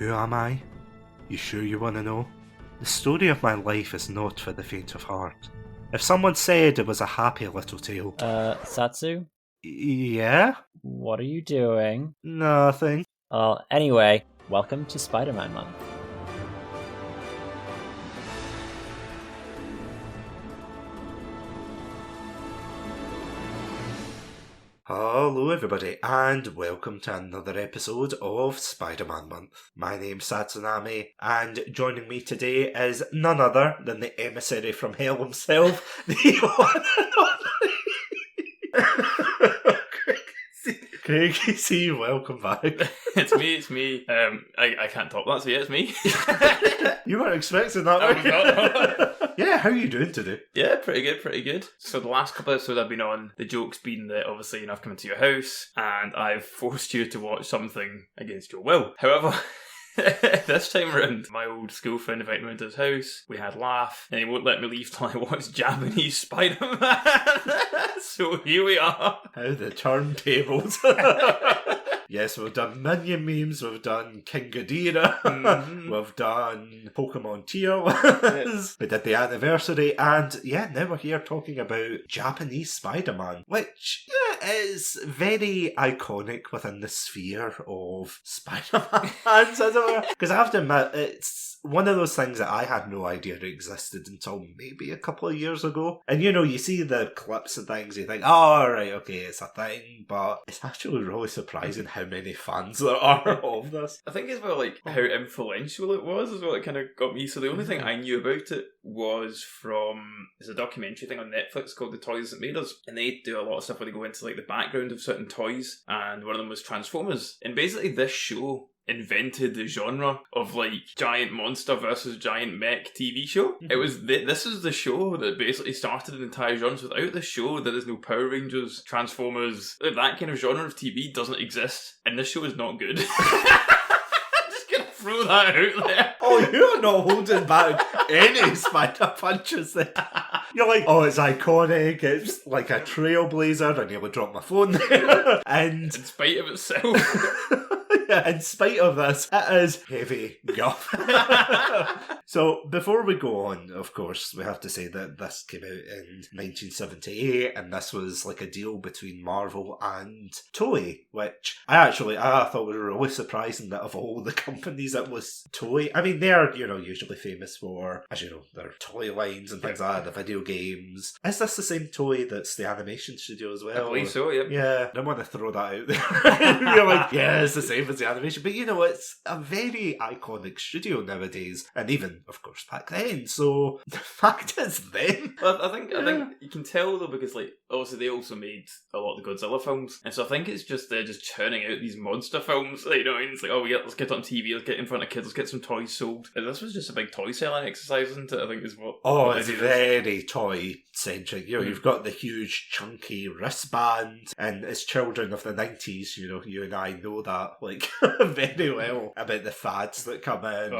Who am I? You sure you want to know? The story of my life is not for the faint of heart. If someone said it was a happy little tale... Satsu? Yeah? What are you doing? Nothing. Anyway, welcome to Spider-Man Month. Hello everybody, and welcome to another episode of Spider-Man Month. My name's Satsunami, and joining me today is none other than the emissary from hell himself, the one and only... Craigy C, welcome back. It's me. I can't top that, so yeah, it's me. You weren't expecting that, I were was you? not. Yeah, how are you doing today? Yeah, pretty good. So the last couple of episodes I've been on, the joke's been that obviously, I've come into your house and I've forced you to watch something against your will. However, this time around, my old school friend invited me into his house. We had a laugh, and he won't let me leave till I watch Japanese Spider-Man. So here we are. How the turntables. Yes, we've done Minion memes, we've done King Ghidorah, we've done Pokemon Tier List, we did the anniversary, and yeah, now we're here talking about Japanese Spider-Man, which is very iconic within the sphere of Spider-Man fans, as it were. Because I have to admit, it's one of those things that I had no idea it existed until maybe a couple of years ago. And you see the clips and things, you think, oh, right, okay, it's a thing, but it's actually really surprising how many fans there are of this. I think as well, like, how influential it was as well, it kind of got me. So the only thing I knew about it was from, there's a documentary thing on Netflix called The Toys That Made Us, and they do a lot of stuff where they go into, like, the background of certain toys, and one of them was Transformers. And basically this show invented the genre of, like, giant monster versus giant mech TV show. It was this is the show that basically started an entire genre. So without the show, there is no Power Rangers, Transformers. That kind of genre of TV doesn't exist, and this show is not good. Just gonna throw that out there. Oh, you're not holding back any spider punches there. You're like, oh, it's iconic, it's like a trailblazer. I nearly dropped my phone there. And In spite of itself. yeah, in spite of this, it is heavy guff. So, before we go on, of course, we have to say that this came out in 1978, and this was like a deal between Marvel and Toei, which I thought was really surprising that of all the companies it was Toei. I mean, they're, usually famous for, as you know, their toy lines and things like that, the video games. Is this the same Toei that's the animation studio as well? I believe so, yep. Yeah, I don't want to throw that out there. You're like, yeah, it's the same as the animation, but it's a very iconic studio nowadays, and even, of course, back then. So the fact is, them. Well, I think you can tell though, because like obviously they also made a lot of the Godzilla films, and so I think it's just they're just churning out these monster films. Like, it's like, oh, let's get on TV, let's get in front of kids, let's get some toys sold. And this was just a big toy selling exercise, isn't it? I think is what. Oh, it's very toy centric. You've got the huge chunky wristband, and as children of the 90s, you and I know that like very well about the fads that come in.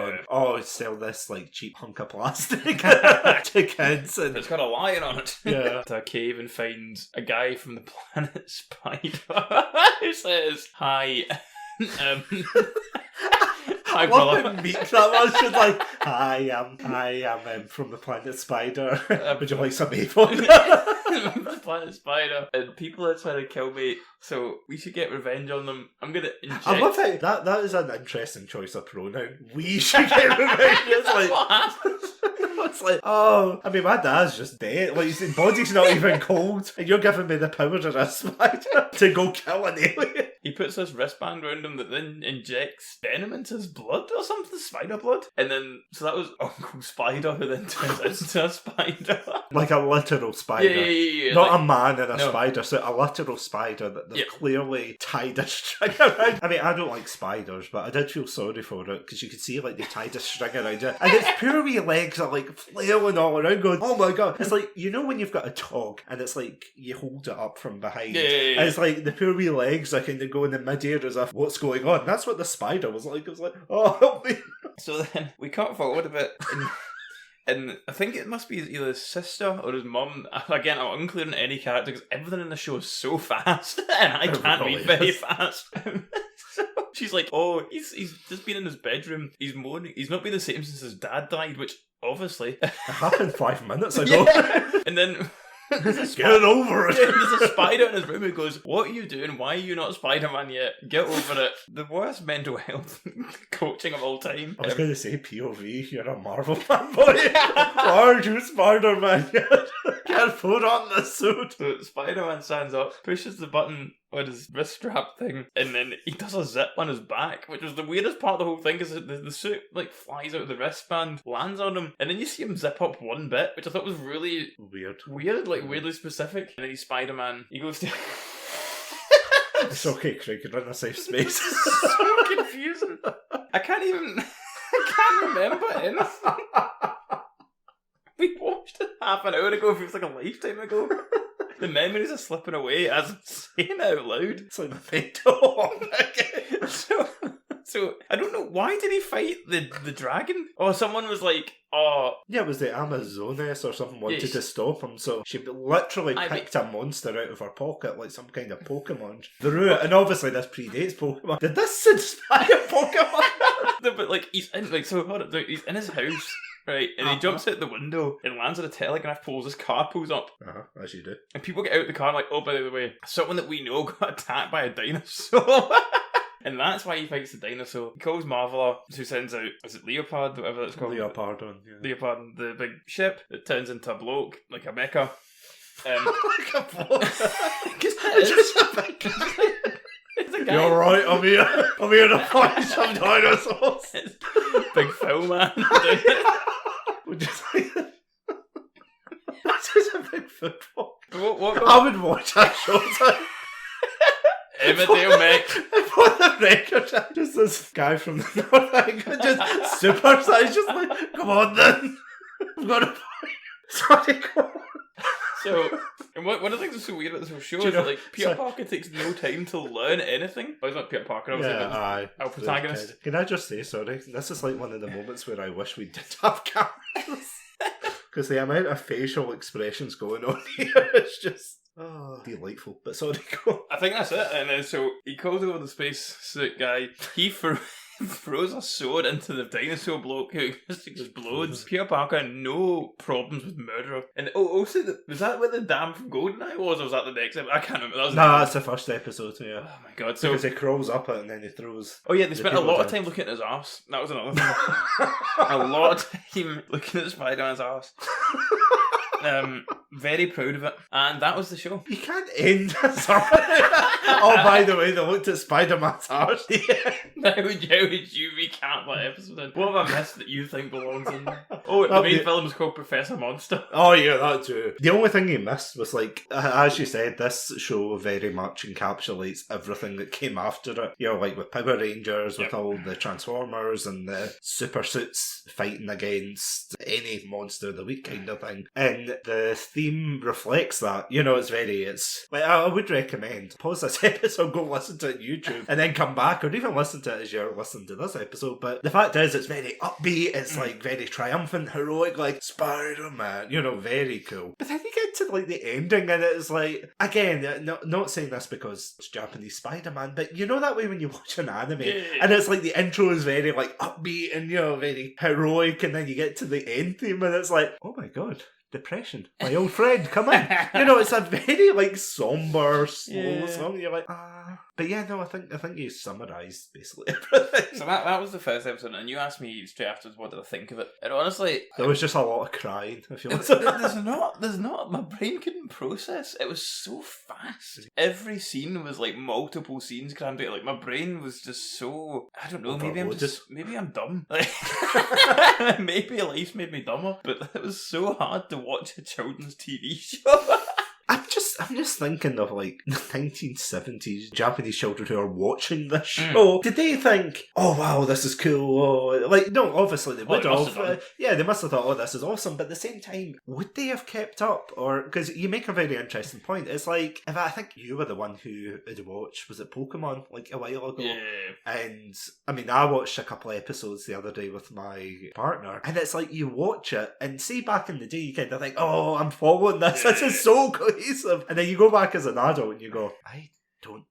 Sell this like cheap hunk of plastic to kids, and it's got a lion on it. Yeah. To a cave and find a guy from the planet Spider who says, "Hi, hi, what brother." a meek that was. She's like, I am from the planet Spider. Would you like some Avon? The planet Spider, and people are trying to kill me, so we should get revenge on them. I'm gonna inject. I love how that is an interesting choice of pronoun. We should get revenge. It's like, what happens? It's like, oh, I mean, my dad's just dead. Like, his body's not even cold, and you're giving me the power of a spider to go kill an alien. He puts this wristband around him that then injects venom into his blood or something, spider blood. And then, so that was Uncle Spider, who then turns into a spider. Like a literal spider. Yeah. Not a man and a spider, so a literal spider that they've clearly tied a string around. I mean, I don't like spiders, but I did feel sorry for it, because you could see, like, they tied a string around it. And its poor wee legs are, like, flailing all around going, oh my god. It's like, when you've got a dog, and it's like, you hold it up from behind. Yeah. And it's like, the poor wee legs are kind of go in the mid-air as if, what's going on? That's what the spider was like. It was like, oh, help me. So then we cut forward a bit. And I think it must be either his sister or his mum. Again, I'm unclear on any character because everything in the show is so fast, and I can't read very fast. So she's like, "Oh, he's just been in his bedroom. He's moaning. He's not been the same since his dad died," which obviously it happened 5 minutes ago. Yeah. And then get over it. There's a spider in his room who goes, "What are you doing? Why are you not Spider-Man yet? Get over it." The worst mental health coaching of all time. I was going to say POV, you're a Marvel fanboy. Why aren't you Spider-Man yet? Can't put on the suit. So Spider-Man stands up, pushes the button on his wrist strap thing, and then he does a zip on his back, which was the weirdest part of the whole thing, because the suit like flies out of the wristband, lands on him, and then you see him zip up one bit, which I thought was really weird, like weirdly specific. And then he's Spider-Man. He goes to... It's okay, Craig, you're in a safe space. It's so confusing. I can't remember anything. We watched it half an hour ago. It feels like a lifetime ago. The memories are slipping away as I'm saying it out loud. It's like my photo. So I don't know, why did he fight the dragon? Oh, someone was like, oh... Yeah, it was the Amazoness or something wanted to stop him, so she literally picked a monster out of her pocket, like some kind of Pokemon. Threw it, and obviously this predates Pokemon. Did this inspire Pokemon? No, but like, he's in, like, so hold on, he's in his house. Right, and he jumps out the window and lands at a telegraph pole as his car pulls up. As you do. And people get out of the car and like, oh, by the way, someone that we know got attacked by a dinosaur. And that's why he fights the dinosaur. He calls Marveler, who sends out, is it Leopard, whatever it's called? Leopardon, yeah. Leopardon, the big ship that turns into a bloke, like a mecha. Like a bloke? It's just a big... It's a guy. You're right, I'm here to fight some dinosaurs. It's Big Phil, man. Just like... That's just a big football. What I would watch that show. Emmerdale Mick. For the record, just this guy from the North England, just super size, just like, come on then. I've got a point. Sorry, go on. So, and one of the things that's so weird about this whole show is that, like, Peter Parker takes no time to learn anything. Oh, he's not Peter Parker, obviously, but our protagonist. Can I just say, sorry, this is like one of the moments where I wish we did have cameras. Because the amount of facial expressions going on here is just... Oh, delightful. But sorry, go. I think that's it. And then so he calls over the space suit guy. He throws a sword into the dinosaur bloke who just explodes. Peter Parker had no problems with murder. And also, was that what the dam from GoldenEye was, or was that the next episode? I can't remember. That's the first episode, yeah. Oh my god. So because he crawls up it and then he throws... Oh yeah, they spent a lot of time looking at his arse. That was another thing. A lot of time looking at Spider-Man's arse. Very proud of it. And that was the show. You can't end Oh, by the way, they looked at Spider-Man's arse. How would you recap that episode? What have I missed that you think belongs in there? Oh, the main film is called Professor Monster. Oh yeah, that too. The only thing you missed was, like, as you said, this show very much encapsulates everything that came after it. You know, like with Power Rangers, with all the Transformers and the super suits fighting against any monster of the week kind of thing. And the theme reflects that. You know, it's like, I would recommend pause this episode, go listen to it on YouTube, and then come back, or even listen to it as you're listening to this episode. But the fact is, it's very upbeat, it's like very triumphant, heroic, like Spider-Man, you know, very cool. But then you get to like the ending, and it's like, again, not saying this because it's Japanese Spider-Man, but you know that way when you watch an anime, and it's like the intro is very like upbeat and, you know, very heroic, and then you get to the end theme, and it's like, oh my god, depression, my old friend, come in. You know, it's a very like somber, slow song. You're like, but yeah, no, I think you summarised basically everything. So that was the first episode, and you asked me straight afterwards what did I think of it. And honestly, there was just a lot of crying. If you want there's not. My brain couldn't process. It was so fast. Every scene was like multiple scenes crammed out. Like my brain was just so, I don't know. Maybe I'm dumb. Like maybe life's made me dumber. But it was so hard to watch a children's TV show. I'm just thinking of like the 1970s Japanese children who are watching this show. Did they think, oh wow, this is cool? Oh, like, no, obviously they would have. Yeah, they must have thought, oh, this is awesome. But at the same time, would they have kept up? Or, because you make a very interesting point. It's like, if I think you were the one who had watched, was it Pokemon, like a while ago? Yeah. And I mean, I watched a couple of episodes the other day with my partner, and it's like you watch it and see back in the day, you kind of think, oh, I'm following this. This is so cohesive. And then you go back as an adult and you go, I don't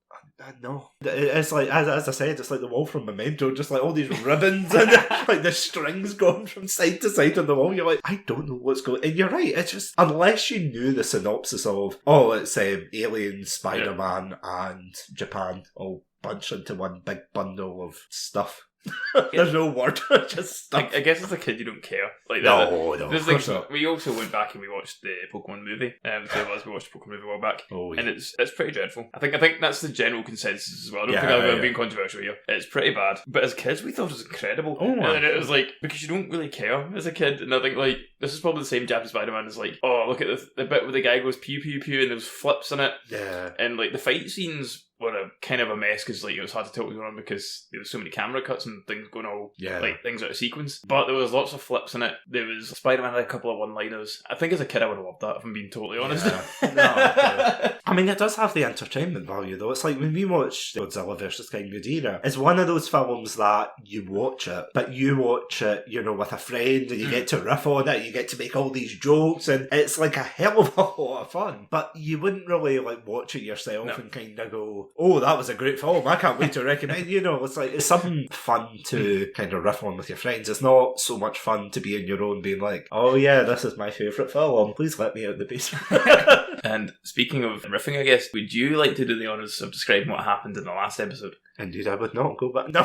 know. It's like, as I said, it's like the wall from Memento, just like all these ribbons and like the strings going from side to side on the wall. You're like, I don't know what's going on. And you're right, it's just, unless you knew the synopsis of, oh, it's Aliens, Spider-Man, and Japan all bunched into one big bundle of stuff. There's no word, just stuff. I guess as a kid you don't care. Like no, there's like, we also went back and we watched the Pokemon movie. The two of us, we watched the Pokemon movie a while back. Oh, yeah. And it's pretty dreadful. I think that's the general consensus as well. I don't think I'm being controversial here. It's pretty bad. But as kids we thought it was incredible. Oh, and it was like, because you don't really care as a kid. And I think like this is probably the same Japanese Spider-Man as like, oh, look at the bit where the guy goes pew pew pew and there's flips in it. Yeah. And like the fight scenes were a kind of a mess because like it was hard to tell what was going on because there was so many camera cuts and things going all like things out of sequence. But there was lots of flips in it. There was Spider-Man had a couple of one-liners. I think as a kid I would have loved that, if I'm being totally honest. No, I mean, it does have the entertainment value though. It's like when we watched Godzilla vs. King Ghidorah, it's one of those films that you watch it, but you watch it, you know, with a friend and you get to riff on it, you get to make all these jokes, and it's like a hell of a lot of fun. But you wouldn't really like watch it yourself and kind of go, oh, that was a great film, I can't wait to recommend. You know, it's like, it's something fun to kind of riff on with your friends. It's not so much fun to be in your own being like, oh yeah, this is my favourite film, please let me out the basement. And speaking of riffing, I guess, would you like to do the honours of describing what happened in the last episode? Indeed, I would not go back. No.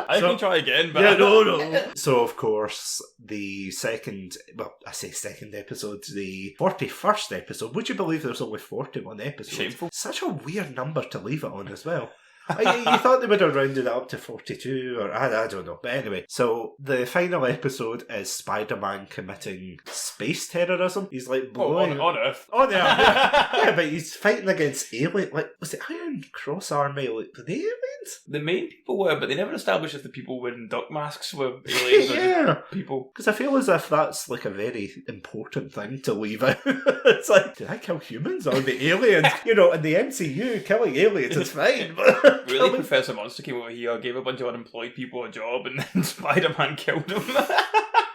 I can try again, but... Yeah, no. So, of course, the second episode, the 41st episode. Would you believe there's only 41 episodes? Shameful. Such a weird number to leave it on as well. You thought they would have rounded it up to 42, or I don't know. But anyway, so the final episode is Spider-Man committing space terrorism. He's like blowing... on Earth. On Earth, yeah, but he's fighting against aliens. Like, was it Iron Cross Army? Like, were they aliens? The main people were, but they never established if the people wearing duck masks were aliens or just people. Because I feel as if that's like a very important thing to leave out. It's like, did I kill humans or the aliens? You know, in the MCU, killing aliens is fine, but... Really, Professor Monster came over here, gave a bunch of unemployed people a job, and then Spider-Man killed them.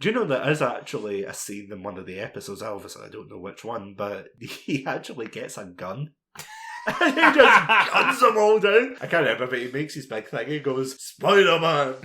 Do you know there is actually a scene in one of the episodes, obviously I don't know which one, but he actually gets a gun. And he just guns them all down. I can't remember, but he makes his big thing. He goes, Spider-Man.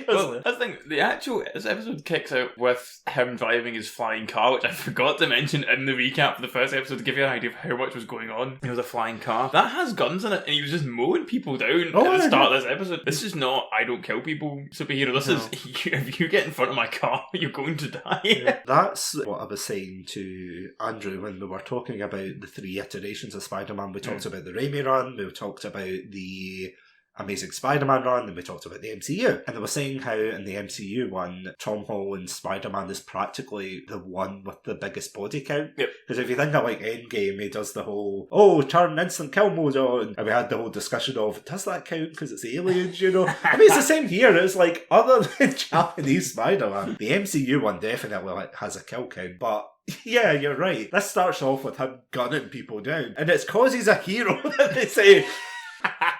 Well, I think this episode kicks out with him driving his flying car, which I forgot to mention in the recap for the first episode to give you an idea of how much was going on. It was a flying car that has guns in it, and he was just mowing people down at the start of this episode. This is not I don't kill people superhero. This is if you get in front of my car, you're going to die. Yeah. That's what I was saying to Andrew when we were talking about the 3 iterations of Spider-Man. We talked about the Raimi run, we talked about the Amazing Spider-Man run, and we talked about the MCU. And they were saying how in the MCU one, Tom Holland's Spider-Man is practically the one with the biggest body count. Because if you think of like Endgame, he does the whole, turn instant kill mode on. And we had the whole discussion of, does that count because it's aliens, you know? I mean, it's the same here. It's like, other than Japanese Spider-Man, the MCU one definitely like has a kill count, but yeah, you're right. This starts off with him gunning people down, and it's cause he's a hero that they say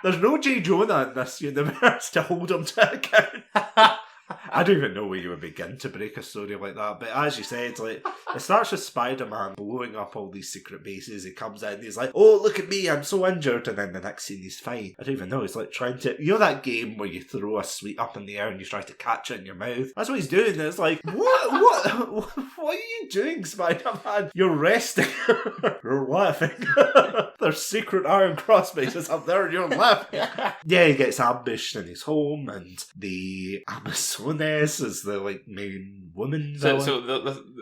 there's no J. Jonah in this universe to hold him to account. I don't even know where you would begin to break a story like that, but as you said, like, it starts with Spider-Man blowing up all these secret bases. He comes in, he's like, oh, look at me, I'm so injured, and then the next scene he's fine. I don't even know, he's like trying to, you know that game where you throw a sweet up in the air and you try to catch it in your mouth? That's what he's doing. It's like, what are you doing, Spider-Man? You're resting. You're laughing. There's secret Iron Cross bases up there and you're laughing. Yeah, he gets ambushed in his home, and the Amazoness is the like main woman. So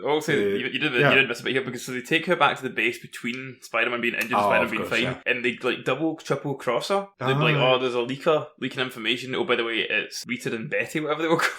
also you did miss a bit here, because so they take her back to the base between Spider-Man being injured and Spider-Man being fine, and they like triple cross her. They'd be like, oh, there's a leaker leaking information. Oh, by the way, it's Rita and Betty, whatever they were called.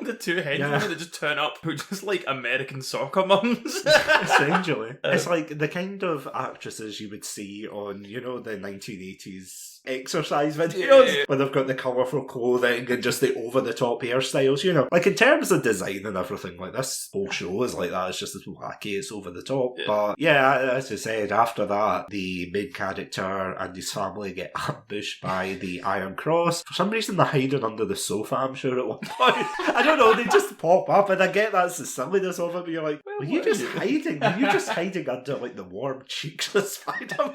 The two henchmen that just turn up who just like American soccer mums. Essentially. It's like the kind of actresses you would see on, you know, the 1980s exercise videos where they've got the colourful clothing and just the over-the-top hairstyles, you know. Like, in terms of design and everything, like, this whole show is like that. It's just as wacky, it's over-the-top. Yeah. But, yeah, as I said, after that, the main character and his family get ambushed by the Iron Cross. For some reason, they're hiding under the sofa, I'm sure, at one point. I don't know, they just pop up, and I get that's the silliness of it, but you're like, were you just hiding? Were you just hiding under, like, the warm cheeks of Spider-Man?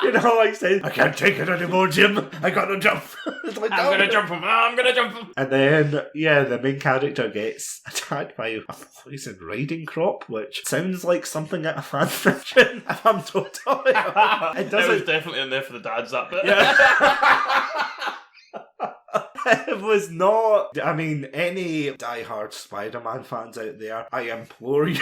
You know, like saying, I can't take it anymore, Jim. I gotta jump. It's like, I'm gonna jump him. I'm gonna jump him. And then, yeah, the main character gets attacked by a poison riding crop, which sounds like something at a fan fiction, if I'm totally It was definitely in there for the dads, that bit. Yeah. It was not. I mean, any diehard Spider-Man fans out there, I implore you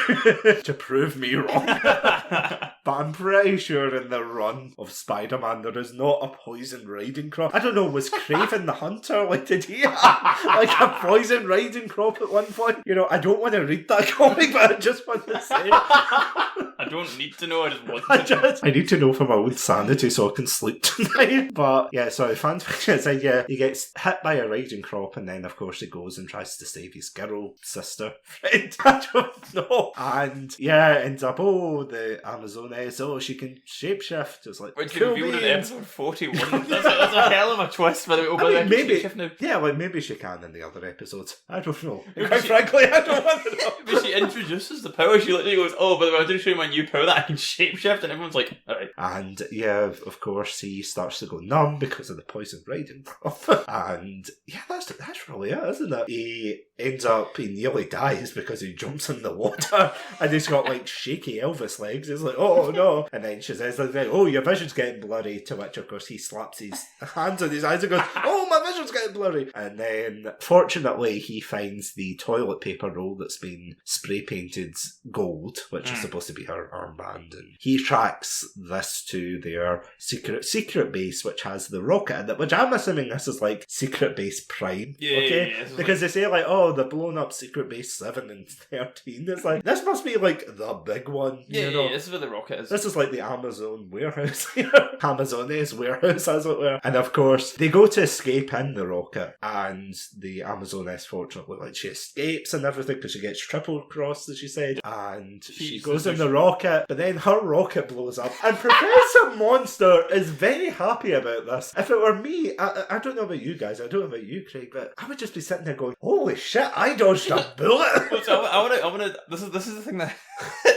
to prove me wrong. But I'm pretty sure in the run of Spider-Man there is not a poison riding crop. I don't know, was Kraven the Hunter, like, did he have like a poison riding crop at one point? You know, I don't want to read that comic, but I just want to say I don't need to know, I just want to know. I need to know for my own sanity so I can sleep tonight. But yeah, sorry, fan fiction is like, yeah, he gets hit by a riding crop and then of course he goes and tries to save his girl, sister, friend, I don't know. And yeah, ends up, the Amazoness, she can shapeshift. It's like, which they revealed in episode 41. That's a hell of a twist, by the way. I mean, maybe, yeah, like maybe she can in the other episodes. I don't know. Quite frankly, I don't want to know. But she introduces the power. She literally goes, by the way, I'm going to show you my new power that I can shapeshift, and everyone's like, alright. And yeah, of course, he starts to go numb because of the poison riding crop. And yeah, that's really it, isn't it? He ends up, he nearly dies because he jumps in the water and he's got like shaky Elvis legs. He's like, oh no. And then she says, oh, your vision's getting blurry. To which, of course, he slaps his hands on his eyes and goes, oh, my vision's getting blurry. And then, fortunately, he finds the toilet paper roll that's been spray painted gold, which is supposed to be her armband. And he tracks this to their secret base, which has the rocket in it, which I'm assuming this is like Secret Base Prime. Yeah. Because they say like, the blown up Secret Base 7 and 13. It's like, this must be like the big one. Yeah, this is where the rocket is. This is like the Amazon warehouse here. Amazones warehouse, as it were. And of course, they go to escape in the rocket, and the Amazoness, fortunately, like, she escapes and everything because she gets triple crossed, as she said, and she goes in the rocket, but then her rocket blows up, and Professor Monster is very happy about this. If it were me, I don't know about you guys, I don't know about you, Craig, but I would just be sitting there going, holy shit, I dodged a bullet. So I want to. This is the thing that.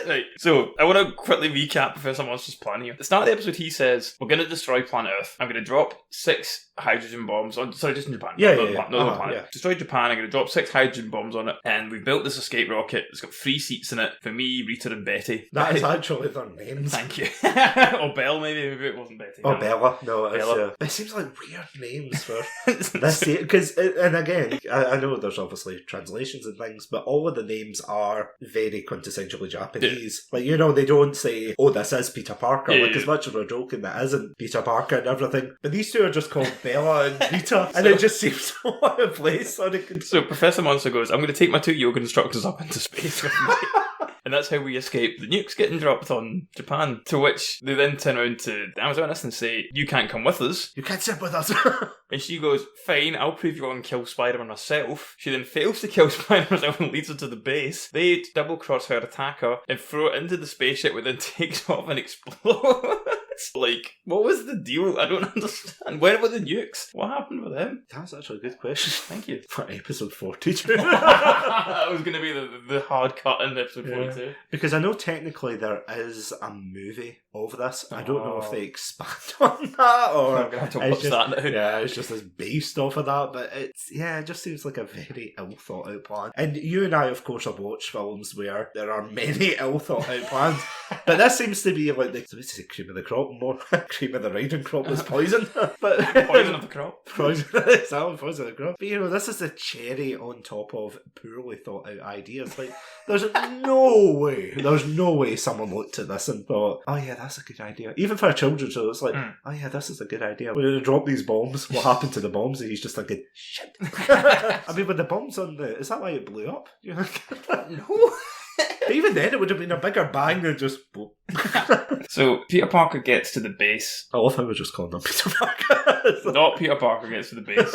Right. So I want to quickly recap Professor Monster's plan here. At the start of the episode, he says, "We're going to destroy planet Earth. I'm going to drop 6 hydrogen bombs on. Sorry, just in Japan. Yeah. Destroy Japan. I'm going to drop 6 hydrogen bombs on it, and we've built this escape rocket. It's got 3 seats in it for me, Rita, and Betty. That is actually their names. Thank you. Or Belle, maybe it wasn't Betty. Or Bella. No, it is. Bella. It seems like weird names for this. Because, and again, I know there's obviously translations and things, but all of the names are very quintessentially Japanese. Like, you know, they don't say, this is Peter Parker. Like, as much as we're joking, that isn't Peter Parker and everything. But these two are just called Bella and Rita, and it just seems so out of place. So Professor Monster goes, I'm going to take my 2 yoga instructors up into space with me. And that's how we escape the nukes getting dropped on Japan. To which they then turn around to the Amazoness and say, you can't come with us. You can't sit with us. And she goes, fine, I'll prove you wrong and kill Spider-Man herself. She then fails to kill Spider-Man herself and leads her to the base. They double-cross her, attack her, and throw it into the spaceship, which then takes off and explodes. Like, what was the deal? I don't understand. Where were the nukes? What happened with them? That's actually a good question. Thank you. For episode 42. That was going to be the hard cut in episode 42. Because I know technically there is a movie of this. I don't know if they expand on that or I'm going to have to watch that now. Yeah, it's just as based off of that, but it just seems like a very ill thought out plan. And you and I, of course, have watched films where there are many ill thought out plans, but this seems to be like the cream of the crop. more cream of the riding crop was poison. But Poison of the crop. poison of the crop. But this is the cherry on top of poorly thought out ideas. Like, there's no way someone looked at this and thought, oh yeah, that's a good idea. Even for a children's show, it's like, oh yeah, this is a good idea. We're going to drop these bombs. What happened to the bombs? And he's just thinking, shit. I mean, with the bombs on is that why it blew up? You know? No. Even then, it would have been a bigger bang than just. So Peter Parker gets to the base. I love how we're just calling him Peter Parker. Not Peter Parker gets to the base.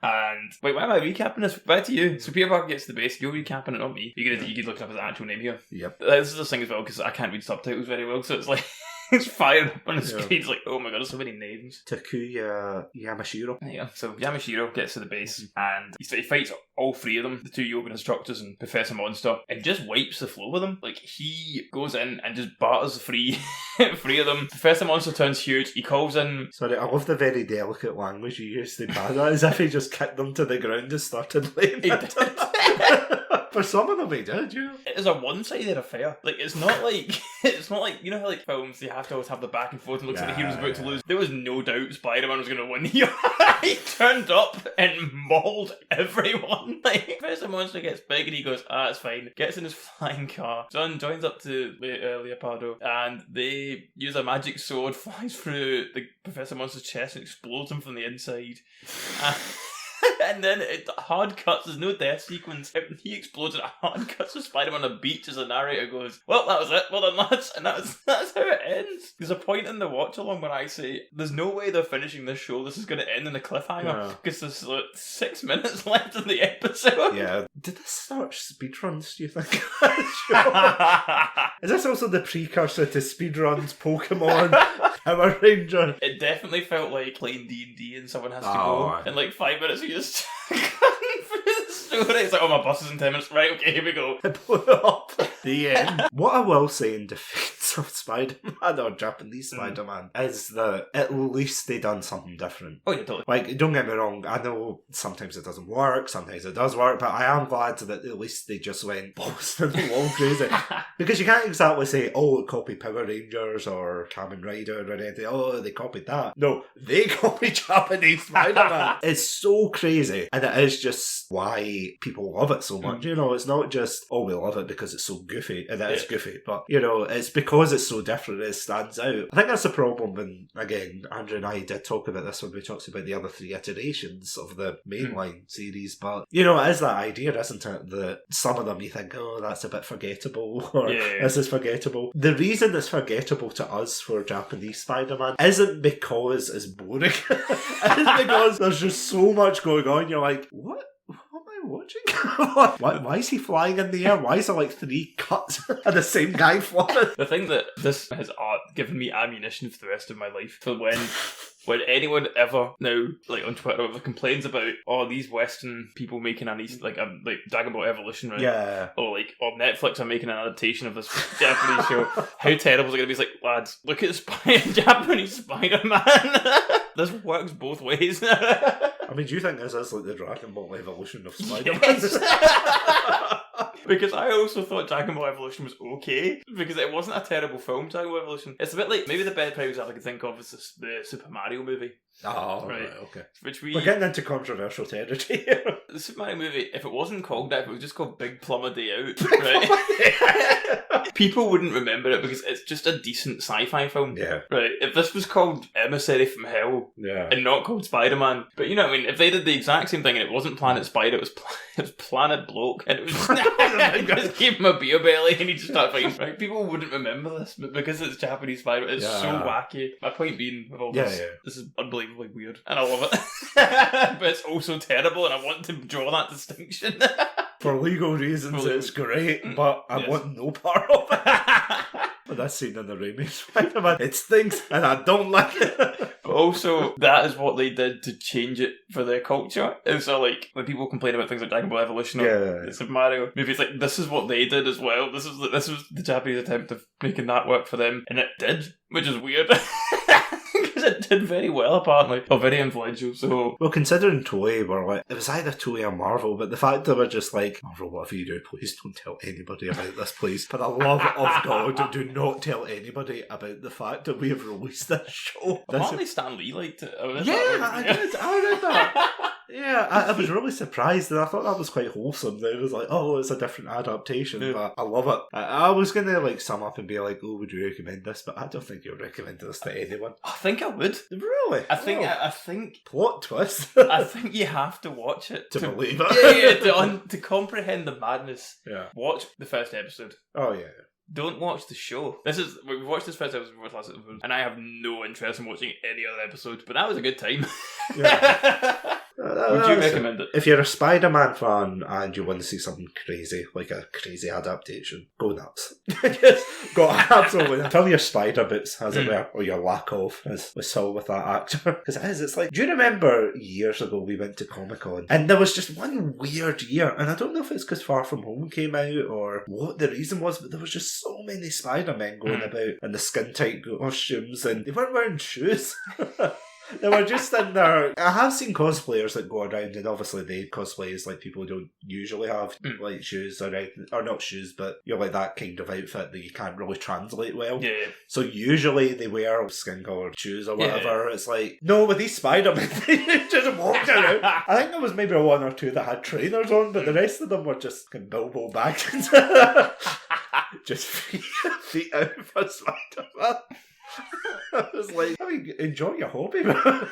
And wait, why am I recapping this? Back to you. So Peter Parker gets to the base. You're recapping it, not me. You could look up his actual name here. Yep. This is the thing as well because I can't read subtitles very well, so it's like. It's fired up on the screen. It's like, oh my god, there's so many names. Takuya Yamashiro. Yeah, so Yamashiro gets to the base and he fights all three of them, the two yoga instructors and Professor Monster, and just wipes the floor with them. Like, he goes in and just batters three of them. Professor Monster turns huge. He calls in... Sorry, I love the very delicate language you used to batter, as if he just kicked them to the ground and started laying it. For some of them he did, you know. It is a one-sided affair. Like, it's not like you know how like films you have to always have the back and forth and looks like the hero's about to lose. There was no doubt Spider-Man was going to win here. He turned up and mauled everyone. Like, Professor Monster gets big and he goes, it's fine. Gets in his flying car. John joins up to Leopardo and they use a magic sword, flies through the Professor Monster's chest and explodes him from the inside. And then it hard cuts, there's no death sequence. He explodes and it hard cuts to Spider-Man on a beach as the narrator goes, well, that was it, well done lads. And that's how it ends. There's a point in the watch along where I say, there's no way they're finishing this show, this is going to end in a cliffhanger. Because there's like 6 minutes left in the episode. Yeah. Did this start speedruns, do you think? Is this also the precursor to speedruns, Pokemon, Power Ranger? It definitely felt like playing D&D and someone has to go. In like 5 minutes you just cutting through the story. It's like, oh, my bus is in 10 minutes. Right, okay, here we go. It blew up. The end. What I will say in defense of Spider-Man, or Japanese Spider-Man, is that at least they done something different. Oh yeah, totally. Like, don't get me wrong, I know sometimes it doesn't work, sometimes it does work, but I am glad that at least they just went Boston all crazy. Because you can't exactly say, oh, it copied Power Rangers or Kamen Rider or anything. Oh, they copied that. No, they copied Japanese Spider-Man. It's so crazy, and it is just why people love it so much. You know, it's not just, oh, we love it because it's so goofy, and it is goofy, but, you know, it's because it's so different, it stands out. I think that's the problem, and again, Andrew and I did talk about this when we talked about the other 3 iterations of the mainline series, but, you know, it is that idea, isn't it, that some of them you think, oh, that's a bit forgettable, or this is forgettable. The reason it's forgettable to us for Japanese Spider-Man isn't because it's boring. It's because there's just so much going on, you're like, what am I watching? Why is he flying in the air? Why is there like 3 cuts and the same guy flying? The thing that this has given me ammunition for the rest of my life for when anyone ever now, like on Twitter, ever complains about these Western people making like Dragon Ball Evolution, right? Yeah. Or like Netflix are making an adaptation of this Japanese show. How terrible is it going to be? It's like, lads, look at Japanese Spider-Man. This works both ways. I mean, do you think this is like the Dragon Ball Evolution of Spider-Man? Yes. Because I also thought Dragon Ball Evolution was okay, because it wasn't a terrible film, Dragon Ball Evolution. It's a bit like, maybe the best prime example I can think of is the Super Mario movie. Oh, right, okay. We're getting into controversial territory here. The Super Mario movie, if it wasn't called that, if it was just called Big Plumber Day Out, right? People wouldn't remember it because it's just a decent sci-fi film. Yeah. Right. If this was called Emissary from Hell and not called Spider-Man, but you know what I mean, if they did the exact same thing and it wasn't Planet Spider, it was Planet Bloke, and it was just gave him a beer belly and he just started fighting. Right? People wouldn't remember this, but because it's Japanese Spider-Man, it's so wacky. My point being with all this, this is unbelievably weird, and I love it. But it's also terrible, and I want to draw that distinction. For legal reasons, it's great, but I want no part of it. But that scene in the Raimi Spider-Man, it stinks, and I don't like it. But also, that is what they did to change it for their culture. And so, like, when people complain about things like Dragon Ball Evolution or Super Mario movies, like, this is what they did as well. This was the Japanese attempt of making that work for them, and it did, which is weird. Because did very well, apparently. Or very influential, so... Well, considering Toei were like, it was either Toei or Marvel, but the fact they were just like, Marvel, whatever you do, please don't tell anybody about this, please. For the love of God, do not tell anybody about the fact that we have released this show. Apparently Stan Lee liked it. I did. I read that. Yeah, I was really surprised, and I thought that was quite wholesome. It was like, oh, it's a different adaptation, but I love it. I was going to like sum up and be like, oh, would you recommend this? But I don't think you'll recommend this to anyone. I think I would. Really? I think plot twist. I think you have to watch it to believe it. To comprehend the madness. Yeah. Watch the first episode. Oh yeah. Don't watch the show. We've watched this first episode, last episode, and I have no interest in watching any other episode. But that was a good time. Yeah. Would you recommend it? If you're a Spider-Man fan and you want to see something crazy, like a crazy adaptation, go nuts. Go absolutely. Fill your spider boots, as it were, or your lack of, as we saw with that actor. Because it's like, do you remember years ago we went to Comic-Con and there was just one weird year, and I don't know if it's because Far From Home came out or what the reason was, but there was just so many Spider-Men going about in the skin-tight costumes, and they weren't wearing shoes. They were just in there. I have seen cosplayers that go around, and obviously they cosplay as like people who don't usually have like shoes or not shoes, but you're like that kind of outfit that you can't really translate well. Yeah. So usually they wear skin coloured shoes or whatever. Yeah. It's like, no, with these Spider-Men, they just walked around. I think there was maybe one or two that had trainers on, but the rest of them were just Bilbo Baggins. Just feet out for Spider-Man. I was like, enjoy your hobby, man.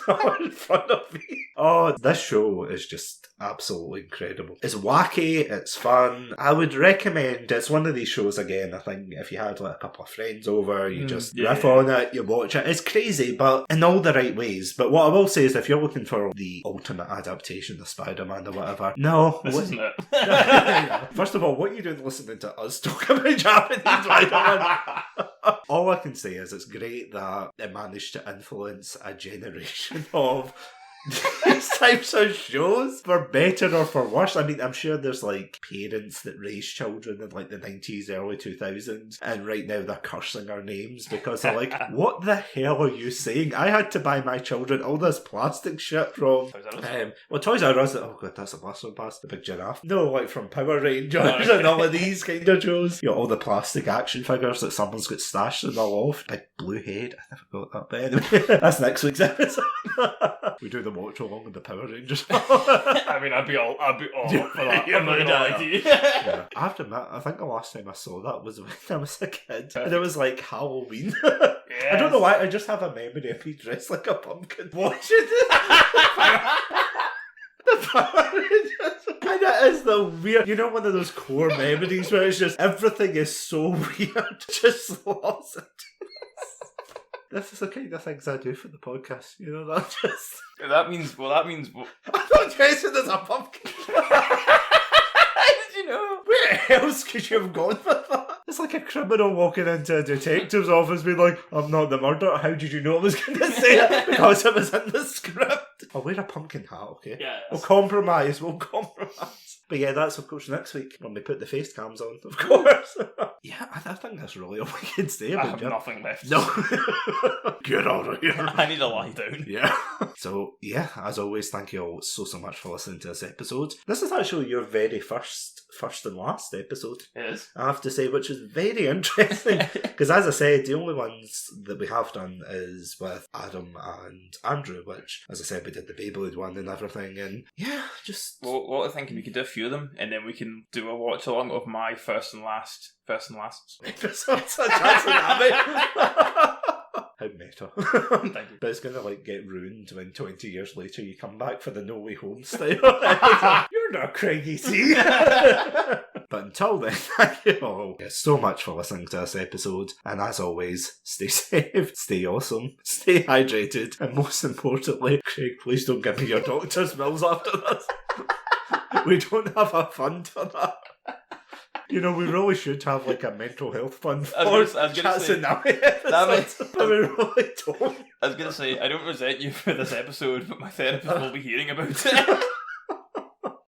Not in front of me. Oh, this show is just absolutely incredible. It's wacky, it's fun. I would recommend, it's one of these shows again, I think if you had like a couple of friends over, you just riff on it, you watch it. It's crazy, but in all the right ways. But what I will say is if you're looking for the ultimate adaptation of Spider-Man or whatever, no. This isn't it. First of all, what are you doing listening to us talk about Japanese Spider-Man? All I can say is it's great that it managed to influence a generation of these types of shows, for better or for worse. I mean, I'm sure there's like parents that raise children in like the 90s, early 2000s, and right now they're cursing our names because they're like, what the hell are you saying? I had to buy my children all this plastic shit from Toys R Us. Oh god, that's a blasphemy past the big giraffe. No, like from Power Rangers and all of these kind of shows. You know, all the plastic action figures that someone's got stashed in the loft. Big blue head. I never got that, but anyway, that's next week's episode. We do the watch along with the Power Rangers. I mean, I'd be all for that. I'm not gonna lie to you. Yeah. I have to admit, I think the last time I saw that was when I was a kid, and it was like Halloween. Yes. I don't know why. I just have a memory of me dressed like a pumpkin watching it. The Power Rangers. And it is the weird, you know, one of those core memories where it's just everything is so weird. Just lost it. This is the kind of things I do for the podcast, you know, that just... That means... I thought Jason is a pumpkin. How did you know? Where else could you have gone with that? It's like a criminal walking into a detective's office being like, I'm not the murderer. How did you know I was going to say it? Because it was in the script. I'll wear a pumpkin hat, okay? Yeah. We'll compromise. But yeah, that's of course next week when we put the face cams on, of course. Yeah, I think that's really all we can say about it. I have nothing left. No. Get out of here. I need to lie down. Yeah. So, yeah, as always, thank you all so much for listening to this episode. This is actually your very first and last episode. It is. I have to say, which is very interesting. Because as I said, the only ones that we have done is with Adam and Andrew, which, as I said, we did the Beyblade one and everything. And yeah, just... Well, what I'm thinking, we could do a few of them, and then we can do a watch along of my first and last episodes of Satsunami. How meta. Thank you. But it's going to like get ruined when 20 years later you come back for the No Way Home style. You're not Craigy C. But until then, thank you all so much for listening to this episode. And as always, stay safe, stay awesome, stay hydrated, and most importantly, Craig, please don't give me your doctor's bills after this. We don't have a fund for that. You know, we really should have like a mental health fund for Satsunami episodes, but we really don't. I was going to say, I don't resent you for this episode, but my therapist will be hearing about it.